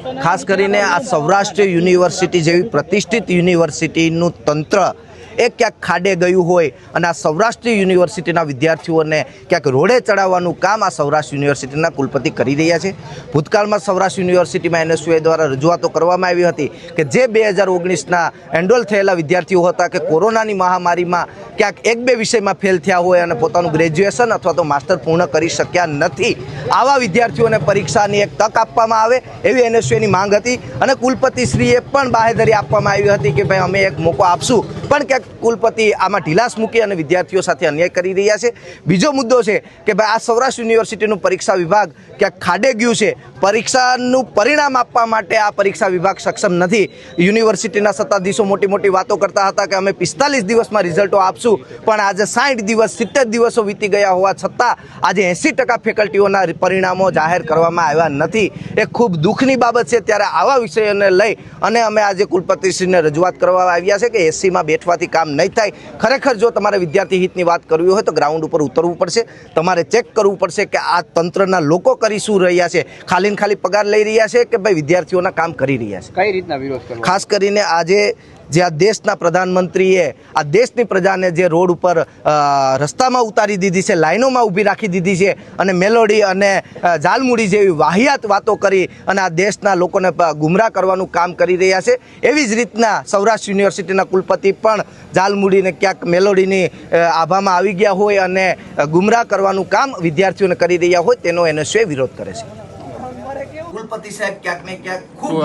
ખાસ કરીને આ સૌરાષ્ટ્ર યુનિવર્સિટી જેવી પ્રતિષ્ઠિત યુનિવર્સિટીનું તંત્ર ક્યાંક ખાડે ગયું હોય અને આ સૌરાષ્ટ્ર યુનિવર્સિટીના વિદ્યાર્થીઓને ક્યાંક રોડે ચડાવવાનું કામ આ સૌરાષ્ટ્ર યુનિવર્સિટીના કુલપતિ કરી રહ્યા છે। ભૂતકાળમાં સૌરાષ્ટ્ર યુનિવર્સિટીમાં NSUI દ્વારા રજૂઆતો કરવામાં આવી હતી કે જે 2019ના એનરોલ થયેલા વિદ્યાર્થીઓ હતા કે કોરોનાની મહામારીમાં ક્યાંક એક બે વિષયમાં ફેલ થયા હોય અને પોતાનું ગ્રેજ્યુએશન અથવા તો માસ્ટર પૂર્ણ કરી શક્યા નથી, આવા વિદ્યાર્થીઓને પરીક્ષાની એક તક આપવામાં આવે એવી NSUIની માંગ હતી અને કુલપતિશ્રીએ પણ બાહેધરી આપવામાં આવી હતી કે ભાઈ અમે એક મોકો આપશું, પણ ક્યાંક કુલપતિ આમાં ઢીલાસ મૂકી અને વિદ્યાર્થીઓ સાથે અન્યાય કરી રહ્યા છે। બીજો મુદ્દો છે કે ભાઈ આ સૌરાષ્ટ્ર યુનિવર્સિટીનું પરીક્ષા વિભાગ ક્યાંક ખાડે ગયું છે, પરીક્ષાનું પરિણામ આપવા માટે આ પરીક્ષા વિભાગ સક્ષમ નથી। યુનિવર્સિટીના સત્તાધીશો મોટી મોટી વાતો કરતા હતા કે અમે 45 દિવસમાં રિઝલ્ટો આપશું, પણ આજે 60 દિવસ 70 દિવસો વીતી ગયા હોવા છતાં આજે 80% ફેકલ્ટીઓના પરિણામો જાહેર કરવામાં આવ્યા નથી। એ ખૂબ દુઃખની બાબત છે। ત્યારે આવા વિષયોને લઈ અને અમે આજે કુલપતિશ્રીને રજૂઆત કરવા આવ્યા છે કે એસસીમાં બેઠવાથી કામ નહીં થાય। ખરેખર જો તમારે વિદ્યાર્થી હિતની વાત કરવી હોય તો ગ્રાઉન્ડ ઉપર ઉતરવું પડશે, તમારે ચેક કરવું પડશે કે આ તંત્રના લોકો કરી શું રહ્યા છે, ખાલી પગાર લઈ રહ્યા છે કે ભાઈ વિદ્યાર્થીઓના કામ કરી રહ્યા છે। કઈ રીતના વિરોધ કરવો? ખાસ કરીને આજે જે આ દેશના પ્રધાનમંત્રીએ આ દેશની પ્રજાને જે રોડ ઉપર રસ્તામાં ઉતારી દીધી છે, લાઈનોમાં ઊભી રાખી દીધી છે અને મેલોડી અને જાલમુડી જેવી વાહિયાત વાતો કરી અને આ દેશના લોકોને ગુમરાહ કરવાનું કામ કરી રહ્યા છે, એવી જ રીતના સૌરાષ્ટ્ર યુનિવર્સિટીના કુલપતિ પણ જાલમુડીને ક્યાંક મેલોડીની આભામાં આવી ગયા હોય અને ગુમરાહ કરવાનું કામ વિદ્યાર્થીઓને કરી રહ્યા હોય તેનો NSUI વિરોધ કરે છે। કુલપતિ સાહેબ ક્યાંક ને ક્યાંક ખૂબ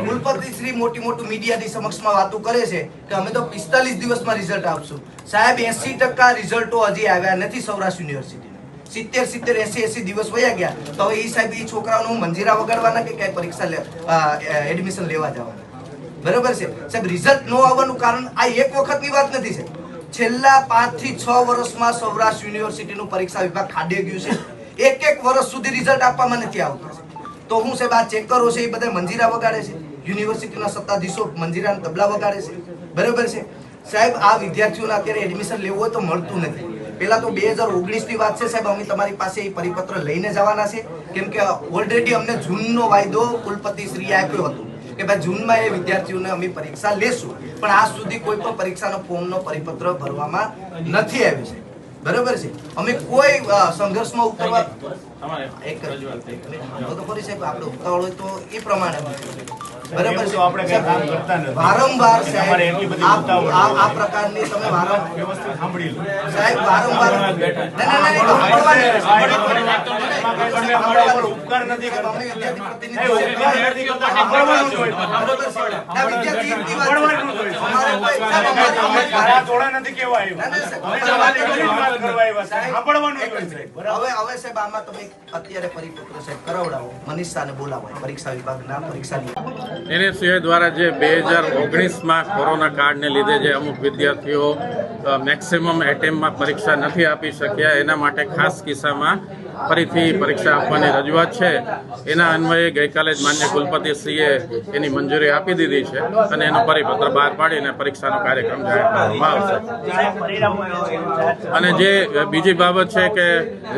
કુલપતિશ્રી મોટી મીડિયાની સમક્ષમાં વાતો કરે છે કે અમે તો 45 દિવસમાં રિઝલ્ટ આપશું। સાહેબ 80% રિઝલ્ટો હજી આવ્યા નથી સૌરાષ્ટ્ર યુનિવર્સિટીના। 70 80 દિવસ વયા ગયા તો હવે એ સાહેબ એ છોકરાઓનું મંજીરા વગાડવાના કે કઈ પરીક્ષા એડમિશન લેવા જવાના? બરાબર છે સાહેબ, રિઝલ્ટ ન આવવાનું કારણ આ એક વખતની વાત નથી સાહેબ, છેલ્લા 5 થી 6 વર્ષમાં સૌરાષ્ટ્ર યુનિવર્સિટીનું પરીક્ષા વિભાગ ખાડે ગયું છે। એક વર્ષ સુધી રિઝલ્ટ આપવામાં નથી આવતું। તો હું સાહેબ આ ચેકરો છે એ બધા મંજીરા વગાડે છે, યુનિવર્સિટીના સત્તાધીશો મંજીરાના તબલા વગાડે છે, બરાબર છે સાહેબ। આ વિદ્યાર્થીઓને અત્યારે એડમિશન લેવું હોય તો મળતું નથી। પહેલા તો 2019ની વાત છે સાહેબ, અમે તમારી પાસે એ પરિપત્ર લઈને જવાના છે, કેમ કે ઓલરેડી અમને જૂનનો વાયદો કુલપતિશ્રીએ આપ્યો હતો કે ભાઈ જૂનમાં એ વિદ્યાર્થીઓને અમે પરીક્ષા લેશું, પણ આજ સુધી કોઈ પણ પરીક્ષાનો ફોર્મનો પરિપત્ર ભરવામાં નથી આવ્યું છે, બરાબર છે। અમે કોઈ સંઘર્ષમાં ઉતરવા આપણે ઉતાવળ હોય તો એ પ્રમાણે બરાબર છે, વારંવાર આ પ્રકારની તમે સાહેબ વારંવાર હવે સાહેબ આમાં તમે અત્યારે પરિપત્ર સાહેબ કરાવડાવો, મનીષાને બોલાવો પરીક્ષા વિભાગના પરીક્ષા NSUI દ્વારા જે 2019માં કોરોના કાળને લીધે જે અમુક વિદ્યાર્થીઓ મેક્સિમમ એટેમ્પમાં પરીક્ષા નથી આપી શક્યા, એના માટે ખાસ કિસ્સામાં ફરીથી પરીક્ષા આપવાની રજૂઆત છે। એના અન્વયે ગઈકાલે જ માન્ય કુલપતિશ્રીએ એની મંજૂરી આપી દીધી છે અને એનો પરિપત્ર બહાર પાડીને પરીક્ષાનો કાર્યક્રમ જાહેર કરવામાં આવશે। અને જે બીજી બાબત છે કે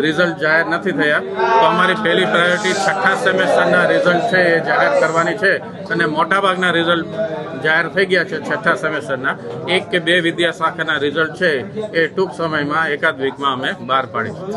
રિઝલ્ટ જાહેર નથી થયા, તો અમારી પહેલી પ્રાયોરિટી 6થા સેમેસ્ટરના રિઝલ્ટ છે એ જાહેર કરવાની છે અને મોટાભાગના રિઝલ્ટ જાહેર થઈ ગયા છે 6થા સેમેસ્ટરના। 1 કે 2 વિદ્યાશાખાના રિઝલ્ટ છે એ ટૂંક સમયમાં એકાદ વીકમાં અમે બહાર પાડીશું।